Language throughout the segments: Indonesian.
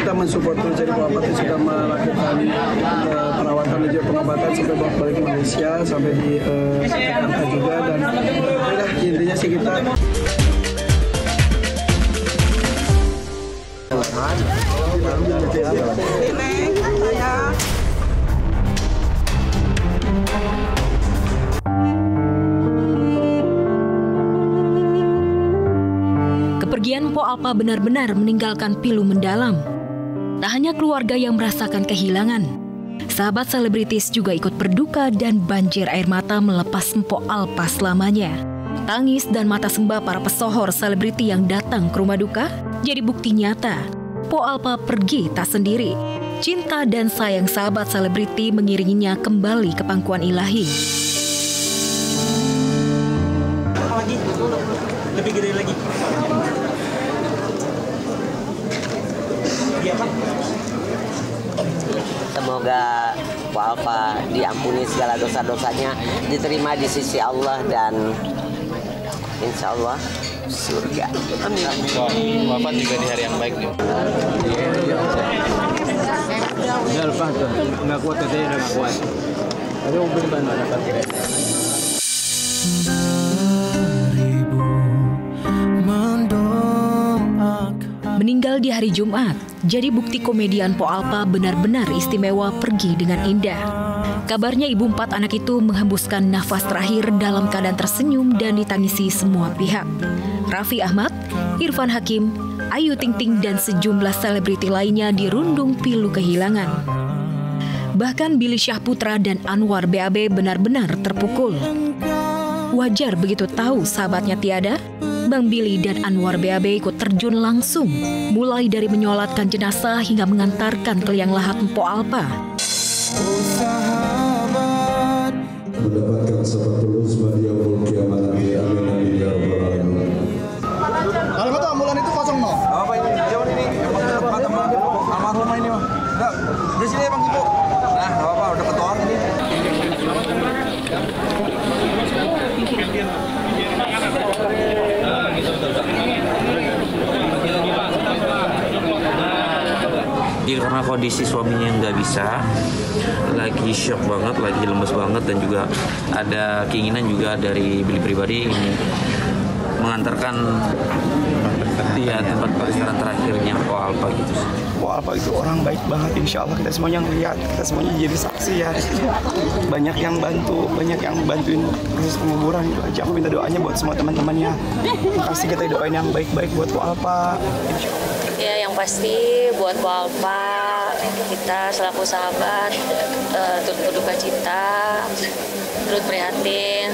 kita mensupport terus, jadi Alpa sudah melakukan perawatan dan juga pengobatan sampai balik ke Malaysia, sampai di Jakarta juga, dan udah intinya sih kita Kepergian Po Alpa benar-benar meninggalkan pilu mendalam. Tak hanya keluarga yang merasakan kehilangan, sahabat selebritis juga ikut berduka dan banjir air mata melepas Po Alpa selamanya. Tangis dan mata sembah para pesohor selebriti yang datang ke rumah duka jadi bukti nyata Po Alpa pergi tak sendiri. Cinta dan sayang sahabat selebriti mengiringinya kembali ke pangkuan ilahi. Lebih gede lagi. Semoga Po Alpa diampuni segala dosa-dosanya, diterima di sisi Allah, dan insya Allah surga. Amin. Wafat juga di hari yang baik nih. ya lepas tuh, nggak kuat katanya, nggak kuat. Ada mobil mana dapat kira. Meninggal di hari Jumat, jadi bukti komedian Po Alpa benar-benar istimewa pergi dengan indah. Kabarnya ibu 4 anak itu menghembuskan nafas terakhir dalam keadaan tersenyum dan ditangisi semua pihak. Raffi Ahmad, Irfan Hakim, Ayu Ting Ting dan sejumlah selebriti lainnya dirundung pilu kehilangan. Bahkan Billy Syahputra dan Anwar BAB benar-benar terpukul. Wajar begitu tahu sahabatnya tiada, Bang Billy dan Anwar BAB ikut terjun langsung, mulai dari menyolatkan jenazah hingga mengantarkan ke liang lahat Po Alpa. Mendapatkan sahabat tulus Maria Kiamat ya Rabbal. Kalau kata ambulan itu kosong no? Apa ini? Jauh ini. Almarhumah ini mah. Enggak. Di sini ya Bang Ibu. Nah, apa udah ketor ini. Jadi karena kondisi suaminya nggak bisa, lagi shock banget, lagi lemes banget, dan juga ada keinginan juga dari Billy pribadi ingin mengantarkan dia tempat peristirahatan terakhirnya Po Alpa gitu. Po Alpa itu orang baik banget, insya Allah kita semuanya ngeliat, kita semuanya jadi saksi ya. Banyak yang bantuin proses penguburan itu aja. Aku minta doanya buat semua teman-temannya. Pasti kita doain yang baik-baik buat Po Alpa. Ya, yang pasti buat Po Alpa, kita selaku sahabat turut berduka cita, turut prihatin.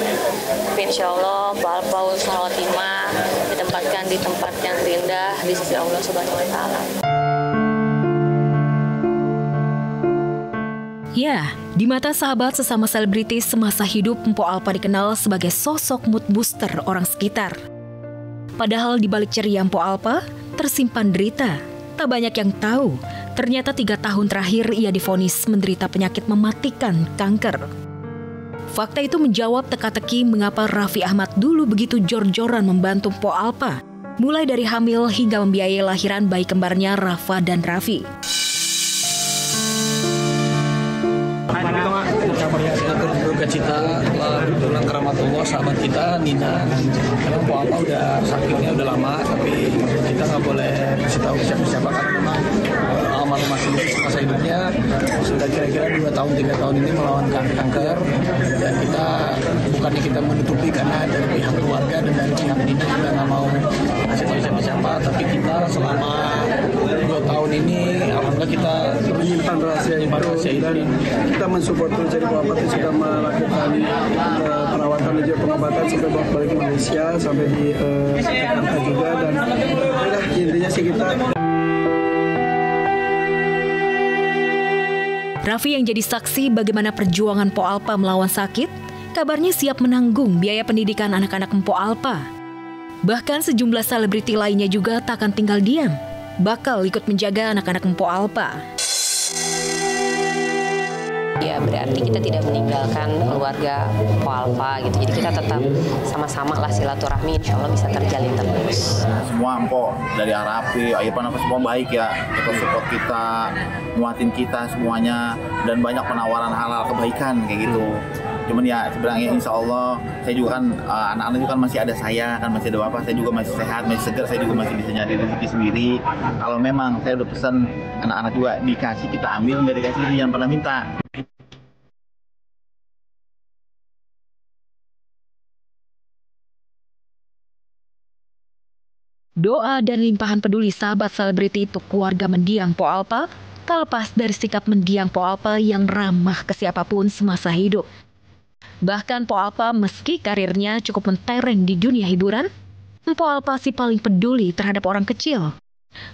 Tapi insya Allah Po Alpa husnul khotimah, ditempatkan di tempat yang terindah di sisi Allah Subhanahu wa Ta'ala. Ya, di mata sahabat sesama selebritis semasa hidup, Po Alpa dikenal sebagai sosok mood booster orang sekitar. Padahal di balik ceria Po Alpa tersimpan derita. Tak banyak yang tahu, ternyata 3 tahun terakhir ia divonis menderita penyakit mematikan, kanker. Fakta itu menjawab teka-teki mengapa Raffi Ahmad dulu begitu jor-joran membantu Po Alpa, mulai dari hamil hingga membiayai lahiran bayi kembarnya Rafa dan Raffi. Berduka cita pulang keramatullah sahabat kita Nina. Memang Po Alpa udah sakitnya udah lama, tapi kita nggak boleh kasih tahu siapa karena memang almarhumah masa hidupnya sudah kira-kira 2 tahun 3 tahun ini melawan kanker, dan bukannya kita menutupi karena dari pihak keluarga dan dari pihak Nina juga nggak mau kasih tahu siapa, tapi kita selama 2 tahun ini alhamdulillah kita menyimpan rahasia ini. Kita mensupport terus, jadi Alpa sudah melakukan perawatan dan juga pengobatan sampai balik ke Malaysia, sampai di Jakarta juga, dan udah intinya sih kita. Raffi yang jadi saksi bagaimana perjuangan Po Alpa melawan sakit, kabarnya siap menanggung biaya pendidikan anak-anak Po Alpa. Bahkan sejumlah selebriti lainnya juga tak akan tinggal diam, bakal ikut menjaga anak-anak Po Alpa. ya berarti kita tidak meninggalkan keluarga Po Alpha gitu. Jadi kita tetap sama-sama lah silaturahmi, insya Allah bisa terjalin terus. Semua Mpok dari Arapi, Irfan apa semua baik ya, kita support kita, muatin kita semuanya, dan banyak penawaran halal kebaikan kayak gitu. Cuman ya sebenarnya insya Allah saya juga kan anak-anak juga kan masih ada saya, kan masih ada bapak, saya juga masih sehat, masih segar, saya juga masih bisa nyari rezeki sendiri. Kalau memang saya udah pesan anak-anak juga dikasih kita ambil, nggak dikasih jangan pernah minta. Doa dan limpahan peduli sahabat selebriti untuk keluarga mendiang Po Alpha tak lepas dari sikap mendiang Po Alpha yang ramah ke siapapun semasa hidup. Bahkan Po Alpha meski karirnya cukup mentereng di dunia hiburan, Po Alpha si paling peduli terhadap orang kecil.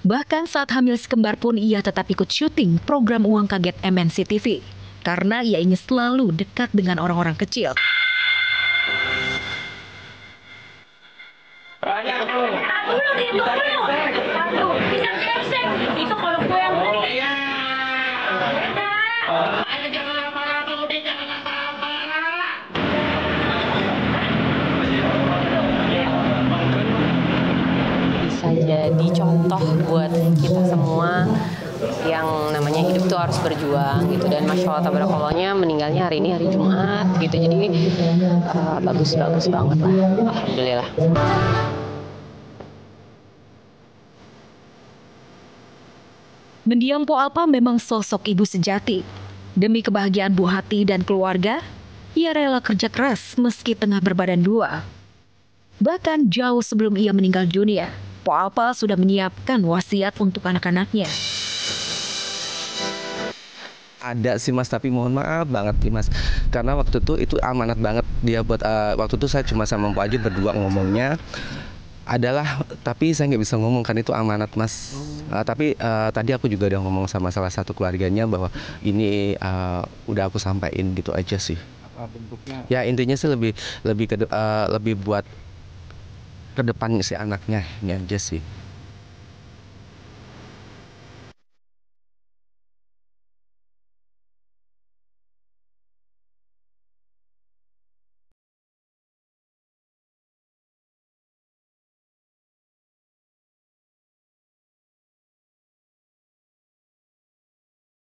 Bahkan saat hamil sekembar pun ia tetap ikut syuting program Uang Kaget MNC TV karena ia ingin selalu dekat dengan orang-orang kecil. Itu kalau gue yang bisa jadi contoh buat kita semua yang namanya hidup tuh harus berjuang gitu. Dan Masya Allah tabarakallah meninggalnya hari ini hari Jumat gitu, jadi bagus banget lah, alhamdulillah. Mendiang Po Alpha memang sosok ibu sejati. Demi kebahagiaan buah hati dan keluarga, ia rela kerja keras meski tengah berbadan dua. Bahkan jauh sebelum ia meninggal dunia, Po Alpha sudah menyiapkan wasiat untuk anak-anaknya. Ada sih Mas, tapi mohon maaf banget nih Mas, karena waktu itu amanat banget dia buat waktu itu saya cuma sama Mpok Aju berdua ngomongnya adalah, tapi saya nggak bisa ngomong kan itu amanat Mas. Tapi tadi aku juga udah ngomong sama salah satu keluarganya bahwa ini udah aku sampaikan gitu aja sih. Apa bentuknya? Ya intinya sih lebih buat ke depan si anaknya, ini aja sih.